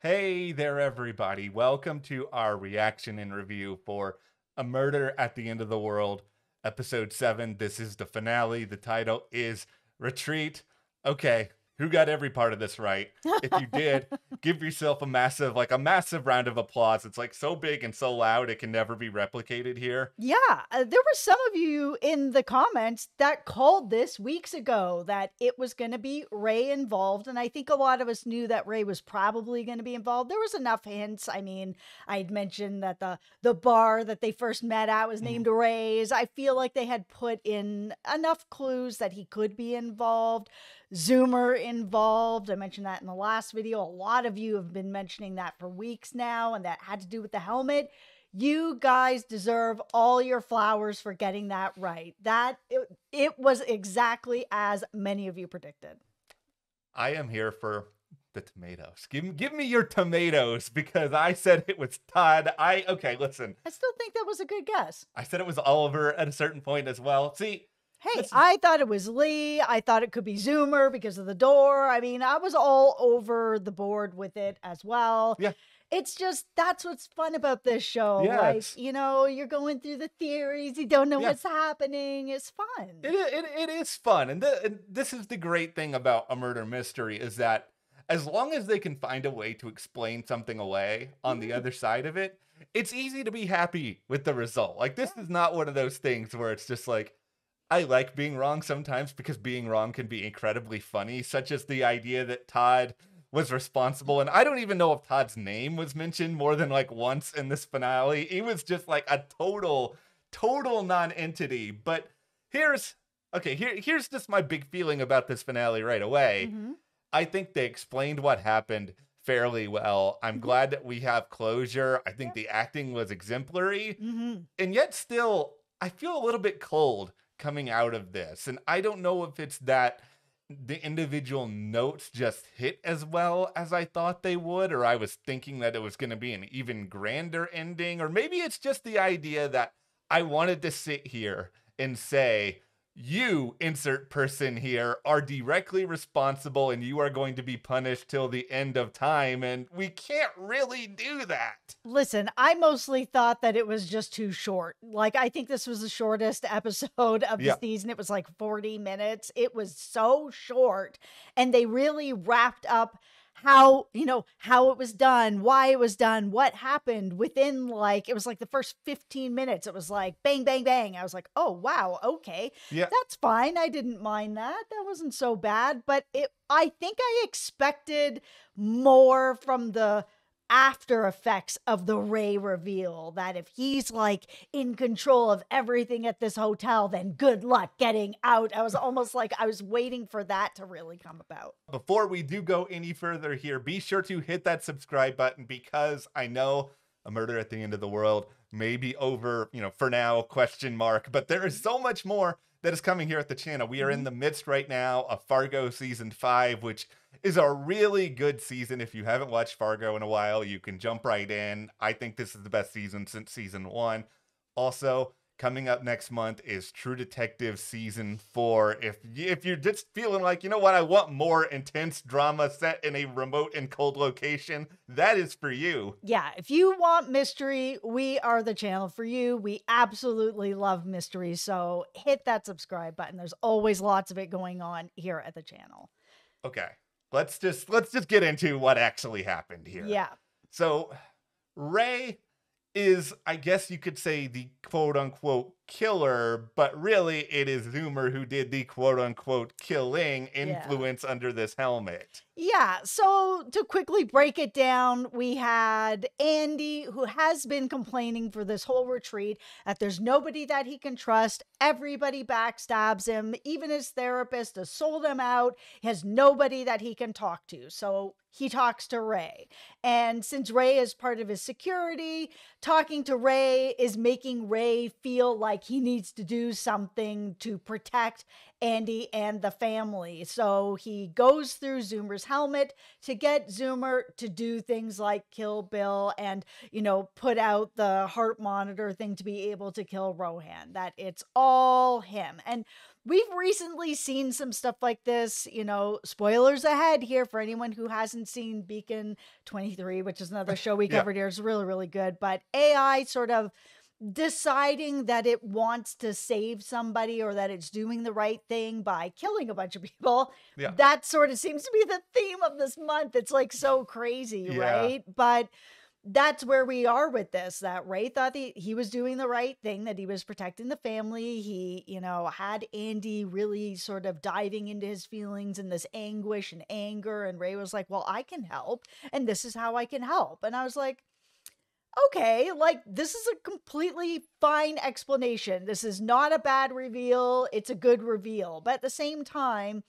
Hey there, everybody. Welcome to our reaction and review for A Murder at the End of the World, Episode 7. This is the finale. The title is Retreat. Okay, who got every part of this right? If you did, give yourself a massive round of applause. It's like so big and so loud, it can never be replicated here. Yeah, there were some of you in the comments that called this weeks ago that it was going to be Ray involved. And I think a lot of us knew that Ray was probably going to be involved. There was enough hints. I mean, I'd mentioned that the bar that they first met at was named Ray's. I feel like they had put in enough clues that he could be involved. Zoomer involved. I mentioned that in the last video. A lot of you have been mentioning that for weeks now, and that had to do with the helmet. You guys deserve all your flowers for getting that right. It was exactly as many of you predicted. I am here for the tomatoes. Give me your tomatoes because I said it was Todd. Okay, listen. I still think that was a good guess. I said it was Oliver at a certain point as well. See, Hey, this I thought it was Lee. I thought it could be Zoomer because of the door. I mean, I was all over the board with it as well. yeah, It's just that's what's fun about this show. Like, yes. you're going through the theories, you don't know Yeah. what's happening. It's fun. It is fun, and this is the great thing about a murder mystery is that as long as they can find a way to explain something away on the other side of it, it's easy to be happy with the result. Like this is not one of those things where it's just like I like being wrong sometimes because being wrong can be incredibly funny, such as the idea that Todd was responsible. And I don't even know if Todd's name was mentioned more than like once in this finale. He was just like a total non-entity. But here's just my big feeling about this finale right away. Mhm. I think they explained what happened fairly well. I'm Mhm. glad that we have closure. I think Yep. the acting was exemplary. Mhm. And yet still, I feel a little bit cold coming out of this. And I don't know if it's that the individual notes just hit as well as I thought they would, or I was thinking that it was going to be an even grander ending, or maybe it's just the idea that I wanted to sit here and say, you, insert person here, are directly responsible and you are going to be punished till the end of time. And we can't really do that. Listen, I mostly thought that it was just too short. Like, I think this was the shortest episode of the Yeah. season. It was like 40 minutes. It was so short. And they really wrapped up how it was done, why it was done, what happened within like, it was like the first 15 minutes. It was like bang, bang, bang. I was like, oh, wow. Okay. Yeah. That's fine. I didn't mind that. That wasn't so bad. But I think I expected more from the after effects of the Ray reveal, that if he's like in control of everything at this hotel, then good luck getting out. I was almost like I was waiting for that to really come about. Before we do go any further here, be sure to hit that subscribe button because I know a murder at the end of the world may be over, for now, question mark, but there is so much more that is coming here at the channel. We are in the midst right now of Fargo season 5, which is a really good season. If you haven't watched Fargo in a while, you can jump right in. I think this is the best season since season 1. Also, coming up next month is True Detective season 4. If you're just feeling like, you know what, I want more intense drama set in a remote and cold location, that is for you. Yeah, if you want mystery, we are the channel for you. We absolutely love mystery, so hit that subscribe button. There's always lots of it going on here at the channel. Okay. Let's just get into what actually happened here. Yeah. So, Ray is, I guess you could say, the quote-unquote killer, but really it is Zoomer who did the quote-unquote killing influence under this helmet. Yeah, so to quickly break it down, we had Andy, who has been complaining for this whole retreat that there's nobody that he can trust. Everybody backstabs him. Even his therapist has sold him out. He has nobody that he can talk to. So he talks to Ray. And since Ray is part of his security, talking to Ray is making Ray feel like he needs to do something to protect Andy and the family. So he goes through Zoomer's helmet to get Zoomer to do things like kill Bill and, put out the heart monitor thing to be able to kill Rohan, that it's all him. And we've recently seen some stuff like this, you know, spoilers ahead here for anyone who hasn't seen Beacon 23, which is another show we Yeah. covered here. It's really, really good. But AI sort of deciding that it wants to save somebody or that it's doing the right thing by killing a bunch of people. Yeah. That sort of seems to be the theme of this month. It's like so crazy, Yeah. right? But that's where we are with this, that Ray thought he was doing the right thing, that he was protecting the family. He, you know, had Andy really sort of diving into his feelings and this anguish and anger. And Ray was like, well, I can help. And this is how I can help. And I was like, okay, like this is a completely fine explanation. This is not a bad reveal. It's a good reveal. But at the same time,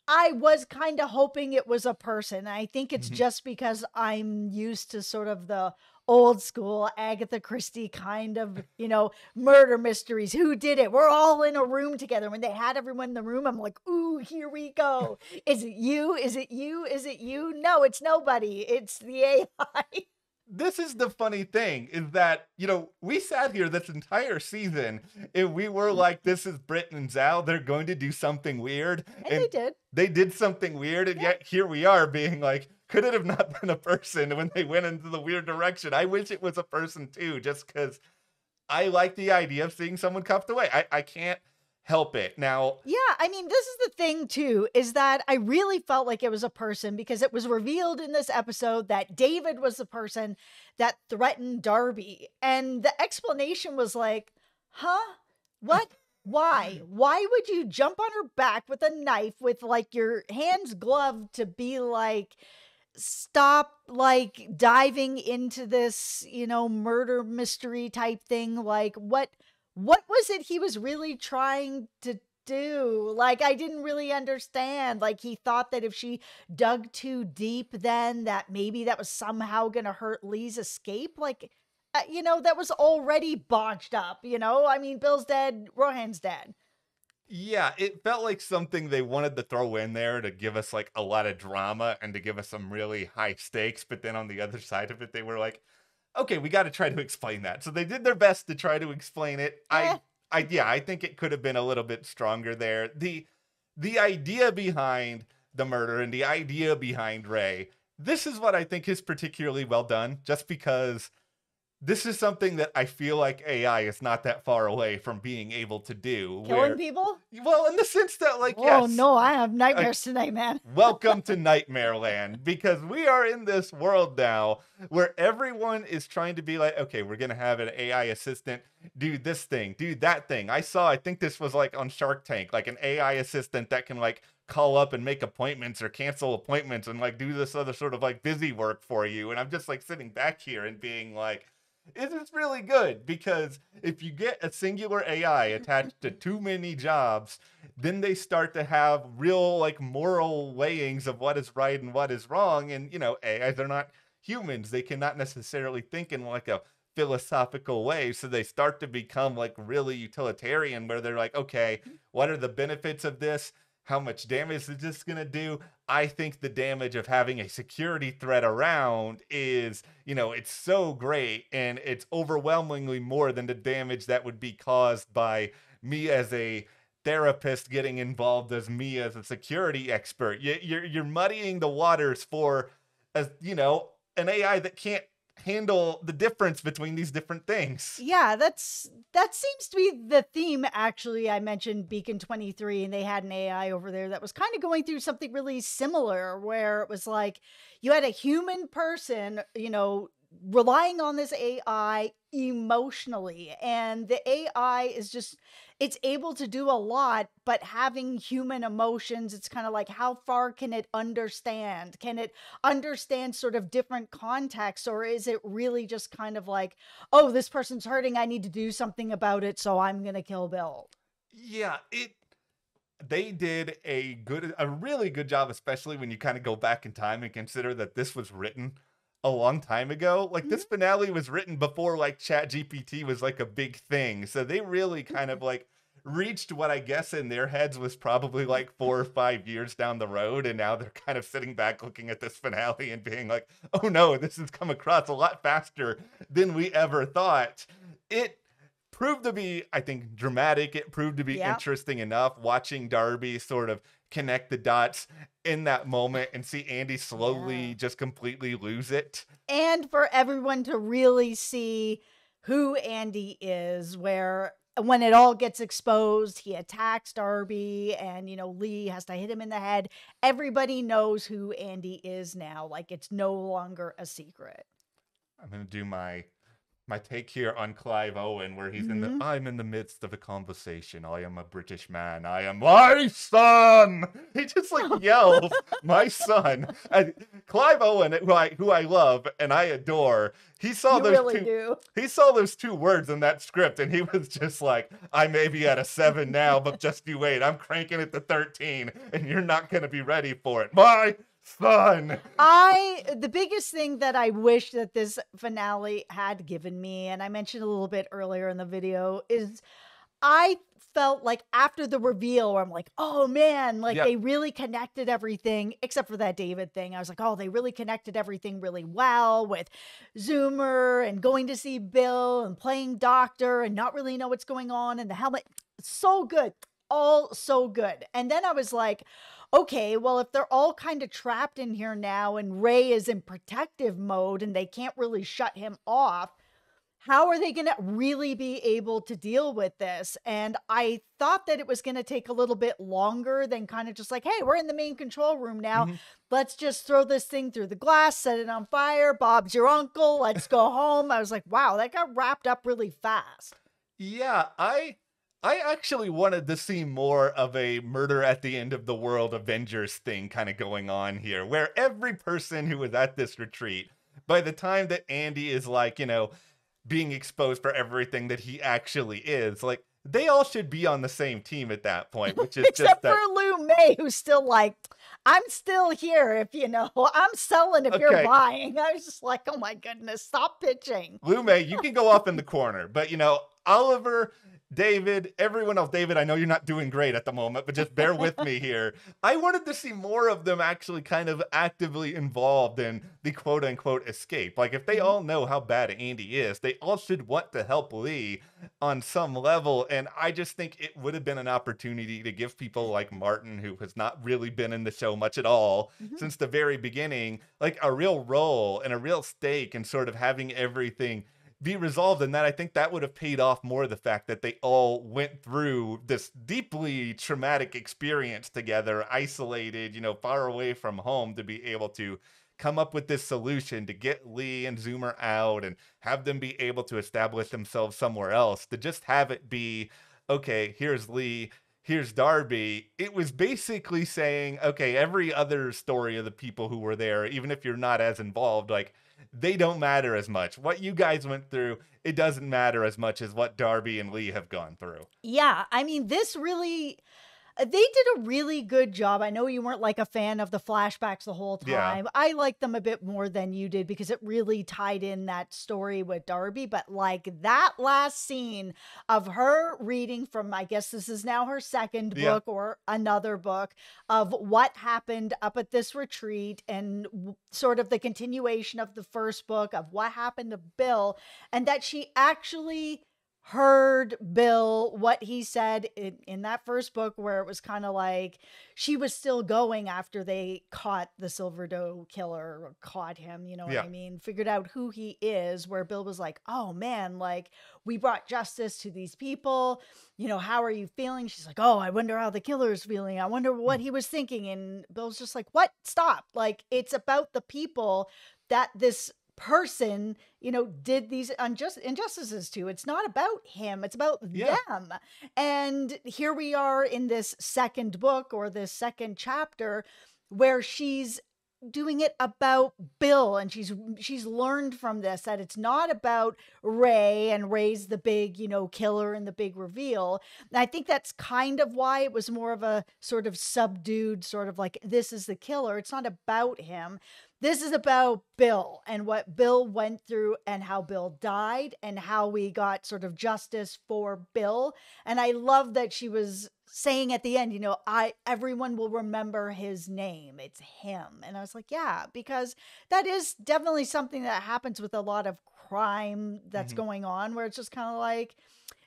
I was kind of hoping it was a person. I think it's Mhm. just because I'm used to sort of the old school Agatha Christie kind of, you know, murder mysteries. Who did it? We're all in a room together. When they had everyone in the room, I'm like, ooh, here we go. Is it you? Is it you? Is it you? No, it's nobody. It's the AI. This is the funny thing is that, we sat here this entire season and we were like, this is Brit and Zal. They're going to do something weird. And And they did. they did something weird. And Yeah. yet here we are being like, could it have not been a person when they went into the weird direction? I wish it was a person too, just because I like the idea of seeing someone cuffed away. I can't help it. Now, Yeah, I mean, this is the thing too, is that I really felt like it was a person because it was revealed in this episode that David was the person that threatened Darby. And the explanation was like, huh? What? Why? Why would you jump on her back with a knife with like your hands gloved to be like, stop like diving into this, you know, murder mystery type thing? Like what was it he was really trying to do? Like, I didn't really understand. Like, he thought that if she dug too deep, then that maybe that was somehow going to hurt Lee's escape. Like, you know, that was already botched up, you know? I mean, Bill's dead, Rohan's dead. yeah, it felt like something they wanted to throw in there to give us like a lot of drama and to give us some really high stakes. But then on the other side of it, they were like, okay, we got to try to explain that. So they did their best to try to explain it. Eh. I think it could have been a little bit stronger there. The idea behind the murder and the idea behind Ray, this is what I think is particularly well done, just because this is something that I feel like AI is not that far away from being able to do. Killing people? Well, in the sense that, like, Oh, yes, no, I have nightmares tonight, man. welcome to Nightmare Land, because we are in this world now where everyone is trying to be like, okay, we're going to have an AI assistant do this thing, do that thing. I think this was like on Shark Tank, like an AI assistant that can like call up and make appointments or cancel appointments and like do this other sort of like busy work for you. And I'm just like sitting back here and being like, it is really good, because if you get a singular AI attached to too many jobs, then they start to have real like moral weighings of what is right and what is wrong. And AIs are not humans. They cannot necessarily think in like a philosophical way. So they start to become like really utilitarian, where they're like, okay, what are the benefits of this? How much damage is this going to do? I think the damage of having a security threat around is, it's so great, and it's overwhelmingly more than the damage that would be caused by me as a therapist getting involved as me as a security expert. You're muddying the waters for, an AI that can't handle the difference between these different things. Yeah, that seems to be the theme. Actually, I mentioned Beacon 23, and they had an AI over there that was kind of going through something really similar, where it was like you had a human person, relying on this AI emotionally, and the AI is just, it's able to do a lot, but having human emotions, it's kind of like, how far can it understand? Can it understand sort of different contexts, or is it really just kind of like, oh, this person's hurting, I need to do something about it, so I'm gonna kill Bill? Yeah, they did a really good job, especially when you kind of go back in time and consider that this was written a long time ago. Like, this finale was written before like Chat GPT was like a big thing. So they really kind of like reached what I guess in their heads was probably like 4 or 5 years down the road. And now they're kind of sitting back looking at this finale and being like, oh no, this has come across a lot faster than we ever thought. It proved to be, I think, dramatic. It proved to be Yeah. interesting enough watching Darby sort of connect the dots in that moment and see Andy slowly Yeah. just completely lose it. And for everyone to really see who Andy is, where when it all gets exposed, he attacks Darby and, Lee has to hit him in the head. Everybody knows who Andy is now. Like, it's no longer a secret. I'm gonna do my take here on Clive Owen, where Mhm. I'm in the midst of a conversation. I am a British man. I am my son. He just like yells, "My son!" And Clive Owen, who I love and I adore, he saw You those really two. do. He saw those two words in that script, and he was just like, "I may be at a 7 now, but just you wait. I'm cranking it to 13, and you're not gonna be ready for it, my son." The biggest thing that I wish that this finale had given me, and I mentioned a little bit earlier in the video, is I felt like after the reveal where I'm like, oh man, like Yeah. they really connected everything, except for that David thing. I was like, oh, they really connected everything really well with Zoomer and going to see Bill and playing doctor and not really know what's going on and the helmet. So good. All so good. And then I was like, okay, well, if they're all kind of trapped in here now and Ray is in protective mode and they can't really shut him off, how are they going to really be able to deal with this? And I thought that it was going to take a little bit longer than kind of just like, hey, we're in the main control room now. Mhm. Let's just throw this thing through the glass, set it on fire. Bob's your uncle. Let's go home. I was like, wow, that got wrapped up really fast. Yeah, I actually wanted to see more of a murder at the end of the world Avengers thing kind of going on here, where every person who was at this retreat, by the time that Andy is like, being exposed for everything that he actually is, like they all should be on the same team at that point, which is just Except for that. Lou May, who's still like, I'm still here if I'm selling if you're Okay, buying. I was just like, oh my goodness, stop pitching. Lume, you can go off in the corner, but Oliver, David, everyone else. David, I know you're not doing great at the moment, but just bear with me here. I wanted to see more of them actually kind of actively involved in the quote unquote escape. Like, if they Mhm. all know how bad Andy is, they all should want to help Lee on some level. And I just think it would have been an opportunity to give people like Martin, who has not really been in the show much at all Mhm. since the very beginning, like a real role and a real stake in sort of having everything be resolved. And that I think that would have paid off more the fact that they all went through this deeply traumatic experience together, isolated, far away from home, to be able to come up with this solution to get Lee and Zoomer out and have them be able to establish themselves somewhere else. To just have it be, okay, here's Lee, here's Darby. It was basically saying, okay, every other story of the people who were there, even if you're not as involved, like, they don't matter as much. What you guys went through, it doesn't matter as much as what Darby and Lee have gone through. Yeah, I mean, this really they did a really good job. I know you weren't like a fan of the flashbacks the whole Yeah. time. I liked them a bit more than you did because it really tied in that story with Darby. But like that last scene of her reading from, I guess this is now her second Yeah. book or another book of what happened up at this retreat and sort of the continuation of the first book of what happened to Bill, and that she actually heard Bill, what he said in that first book, where it was kind of like she was still going after they caught the Silver Doe killer, or caught him, you know what Yeah. I mean? Figured out who he is, where Bill was like, oh man, like we brought justice to these people. How are you feeling? She's like, oh, I wonder how the killer's feeling. I wonder what he was thinking. And Bill's just like, what? Stop. Like, it's about the people that this person did these injustices to. It's not about him, it's about Yeah. them. And here we are in this second book or this second chapter where she's doing it about Bill, and she's learned from this that it's not about Ray, and Ray's the big killer and the big reveal. And I think that's kind of why it was more of a sort of subdued, sort of like, this is the killer. It's not about him. This is about Bill and what Bill went through and how Bill died and how we got sort of justice for Bill. And I love that she was saying at the end, everyone will remember his name. It's him. And I was like, yeah, because that is definitely something that happens with a lot of crime that's Mhm. going on, where it's just kind of like,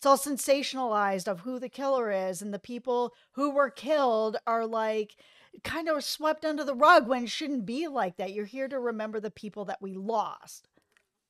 it's all sensationalized of who the killer is, and the people who were killed are like kind of swept under the rug when it shouldn't be like that. You're here to remember the people that we lost.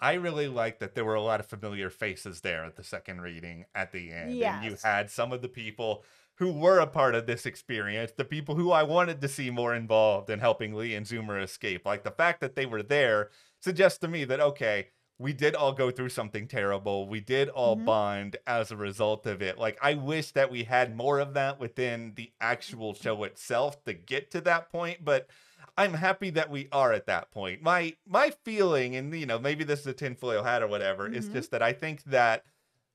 I really like that there were a lot of familiar faces there at the second reading at the end. And you Yes. had some of the people who were a part of this experience, the people who I wanted to see more involved in helping Lee and Zoomer escape. Like the fact that they were there suggests to me that, okay, we did all go through something terrible. We did all Mhm. bond as a result of it. Like, I wish that we had more of that within the actual show itself to get to that point, but I'm happy that we are at that point. My feeling, and maybe this is a tinfoil hat or whatever, is Mhm. just that I think that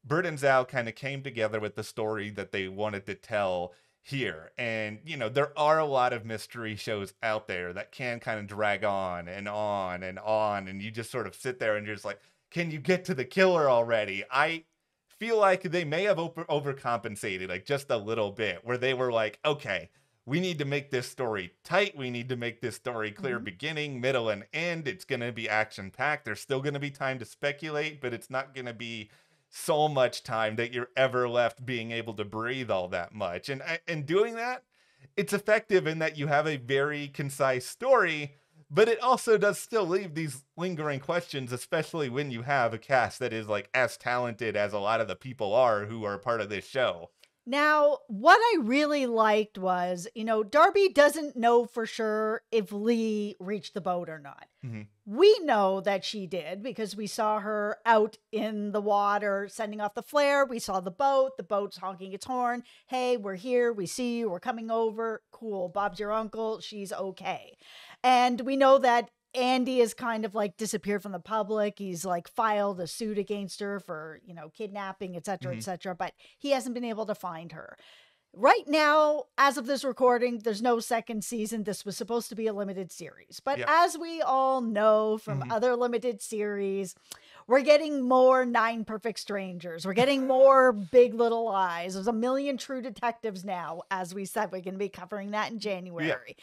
Bird and Zhao kind of came together with the story that they wanted to tell here. And, there are a lot of mystery shows out there that can kind of drag on and on and on. And you just sort of sit there and you're just like, can you get to the killer already? I feel like they may have overcompensated, like just a little bit, where they were like, okay, we need to make this story tight. We need to make this story clear Mhm. beginning, middle, and end. It's going to be action packed. There's still going to be time to speculate, but it's not going to be so much time that you're ever left being able to breathe all that much. And doing that, it's effective in that you have a very concise story, but it also does still leave these lingering questions, especially when you have a cast that is like as talented as a lot of the people are who are part of this show. Now, what I really liked was, Darby doesn't know for sure if Lee reached the boat or not. Mm-hmm. We know that she did because we saw her out in the water sending off the flare. We saw the boat's honking its horn. Hey, we're here. We see you. We're coming over. Cool. Bob's your uncle. She's okay. And we know that Andy is kind of like disappeared from the public. He's like filed a suit against her for, kidnapping, et cetera, Mm-hmm. et cetera. But he hasn't been able to find her. Right now, as of this recording, there's no second season. This was supposed to be a limited series. But Yep. as we all know from Mm-hmm. other limited series, we're getting more Nine Perfect Strangers. We're getting more Big Little Lies. There's a million True Detectives now. As we said, we're going to be covering that in Yeah. January.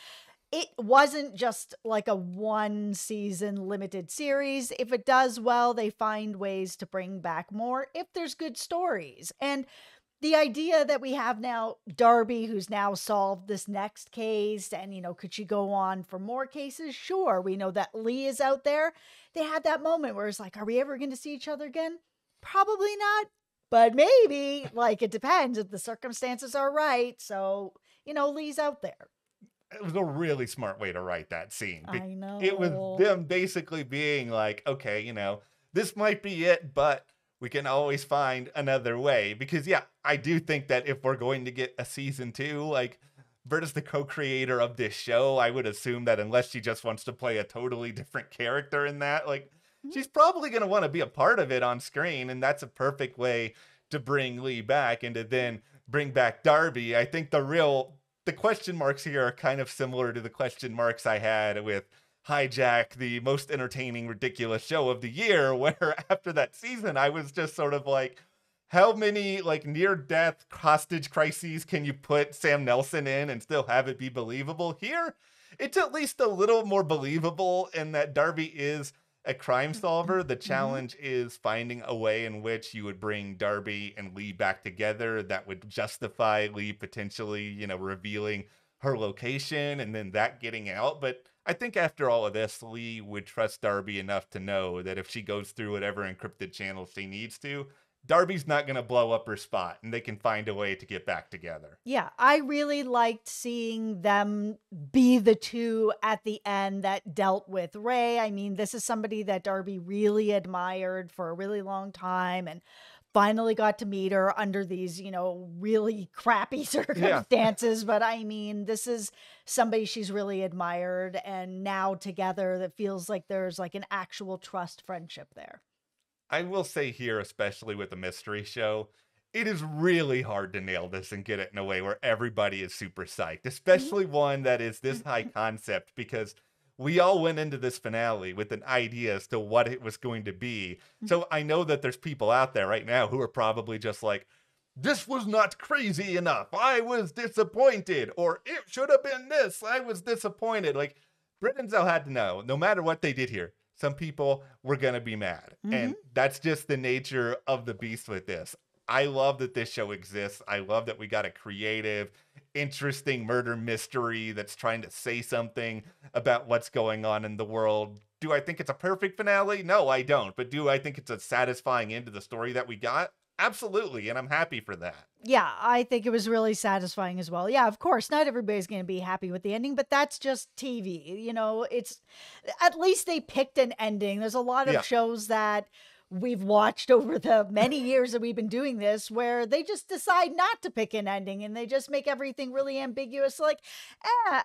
It wasn't just like a one season limited series. If it does well, they find ways to bring back more if there's good stories. And the idea that we have now Darby, who's now solved this next case, and could she go on for more cases? Sure. We know that Lee is out there. They had that moment where it's like, are we ever going to see each other again? Probably not, but maybe. Like, it depends if the circumstances are right. So, Lee's out there. It was a really smart way to write that scene. I It was know. them basically being like, okay, this might be it, but we can always find another way. Because, yeah, I do think that if we're going to get a season 2, like, Bert is the co-creator of this show. I would assume that unless she just wants to play a totally different character in that, like, she's probably going to want to be a part of it on screen. And that's a perfect way to bring Lee back and to then bring back Darby. I think the question marks here are kind of similar to the question marks I had with Hijack, the most entertaining, ridiculous show of the year, where after that season, I was just sort of like, how many like near-death hostage crises can you put Sam Nelson in and still have it be believable? Here, it's at least a little more believable in that Darby is a crime solver. The Mhm. challenge is finding a way in which you would bring Darby and Lee back together that would justify Lee potentially, revealing her location and then that getting out. But I think after all of this, Lee would trust Darby enough to know that if she goes through whatever encrypted channel she needs to, Darby's not going to blow up her spot and they can find a way to get back together. Yeah, I really liked seeing them be the two at the end that dealt with Ray. I mean, this is somebody that Darby really admired for a really long time and finally got to meet her under these, really crappy Yeah. circumstances. But I mean, this is somebody she's really admired. And now together, that feels like there's like an actual trust friendship there. I will say here, especially with a mystery show, it is really hard to nail this and get it in a way where everybody is super psyched, especially one that is this high concept, because we all went into this finale with an idea as to what it was going to be. So I know that there's people out there right now who are probably just like, this was not crazy enough. I was disappointed. Or it should have been this. I was disappointed. Like, Brit and Zell had to know, no matter what they did here, some people were going to be mad. Mhm. And that's just the nature of the beast with this. I love that this show exists. I love that we got a creative, interesting murder mystery that's trying to say something about what's going on in the world. Do I think it's a perfect finale? No, I don't. But do I think it's a satisfying end to the story that we got? Absolutely, and I'm happy for that. Yeah, I think it was really satisfying as well. Yeah, of course, not everybody's going to be happy with the ending, but that's just TV. You know, it's at least they picked an ending. There's a lot Yeah. of shows that we've watched over the many years that we've been doing this where they just decide not to pick an ending and they just make everything really ambiguous. Like,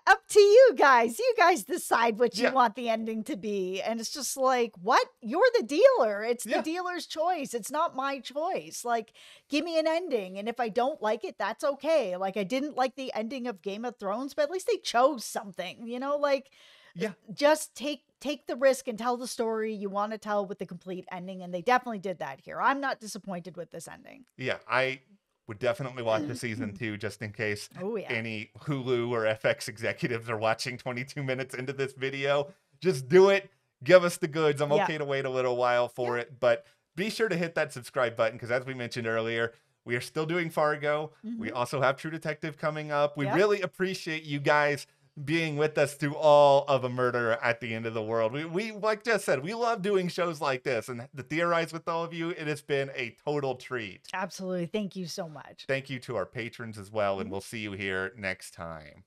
up to you guys. You guys decide what you Yeah. want the ending to be. And it's just like, what? You're the dealer. It's the Yeah. dealer's choice. It's not my choice. Like, give me an ending. And if I don't like it, that's okay. Like, I didn't like the ending of Game of Thrones, but at least they chose something, you know, like Yeah. just take the risk and tell the story you want to tell with the complete ending. And they definitely did that here. I'm not disappointed with this ending. Yeah. I would definitely watch the season 2 just in case Oh, yeah. any Hulu or FX executives are watching 22 minutes into this video. Just do it. Give us the goods. I'm Yeah. okay to wait a little while for it, but be sure to hit that subscribe button because as we mentioned earlier, we are still doing Fargo. We Mhm. also have True Detective coming up. We Yep. really appreciate you guys being with us through all of A Murder at the End of the World. We like Jess said, we love doing shows like this and to theorize with all of you. It has been a total treat. Absolutely. Thank you so much. Thank you to our patrons as well, and Mhm. we'll see you here next time.